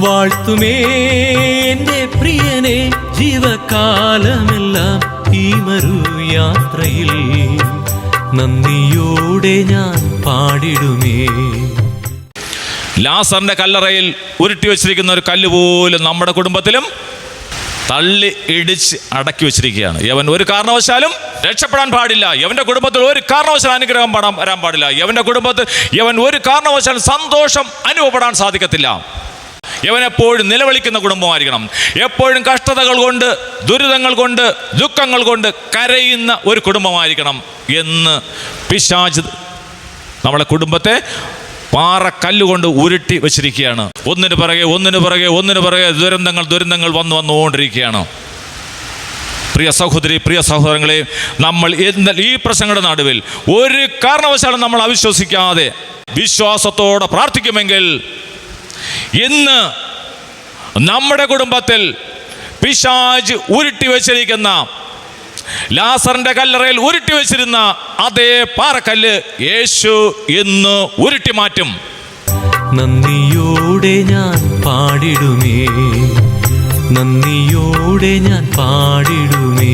വാഴ്ത്തുമേ എൻ്റെ പ്രിയനെ ജീവകാലമെല്ലാം ഈ മരുയാത്രയിൽ നന്ദിയോടെ ഞാൻ പാടിടുമേ. ലാസറിന്റെ കല്ലറയിൽ ഉരുട്ടി വെച്ചിരിക്കുന്ന ഒരു കല്ല് പോലും നമ്മുടെ കുടുംബത്തിലും തള്ളി ഇടിച്ച് അടക്കി വെച്ചിരിക്കുകയാണ്. യവൻ ഒരു കാരണവശാലും രക്ഷപ്പെടാൻ പാടില്ല. യവന്റെ കുടുംബത്തിൽ ഒരു കാരണവശാലും അനുഗ്രഹം വരാൻ പാടില്ല. യവന്റെ കുടുംബത്തിൽ യവൻ ഒരു കാരണവശാലും സന്തോഷം അനുഭവപ്പെടാൻ സാധിക്കത്തില്ല. യവൻ എപ്പോഴും നിലവിളിക്കുന്ന കുടുംബമായിരിക്കണം. എപ്പോഴും കഷ്ടതകൾ കൊണ്ട്, ദുരിതങ്ങൾ കൊണ്ട്, ദുഃഖങ്ങൾ കൊണ്ട് കരയുന്ന ഒരു കുടുംബമായിരിക്കണം എന്ന് പിശാച് നമ്മളെ കുടുംബത്തെ പാറക്കല്ലുകൊണ്ട് ഉരുട്ടി വെച്ചിരിക്കുകയാണ്. ഒന്നിനു പിറകെ ദുരന്തങ്ങൾ വന്നുകൊണ്ടിരിക്കുകയാണ്. പ്രിയ സഹോദരി, പ്രിയ സഹോദരങ്ങളെ, നമ്മൾ ഈ പ്രശ്നങ്ങളുടെ നടുവിൽ ഒരു കാരണവശാലും നമ്മൾ അവിശ്വസിക്കാതെ വിശ്വാസത്തോടെ പ്രാർത്ഥിക്കുമെങ്കിൽ ഇന്ന് നമ്മുടെ കുടുംബത്തിൽ പിശാച് ഉരുട്ടി വെച്ചിരിക്കുന്ന, ലാസറിന്റെ കല്ലറയിൽ ഉരുട്ടി വെച്ചിരുന്ന അതേ പാറക്കല്ല് യേശു ഇന്ന് ഉരുട്ടി മാറ്റും. നന്ദിയോടെ ഞാൻ പാടിടുമേ, നന്ദിയോടെ ഞാൻ പാടിടുമേ.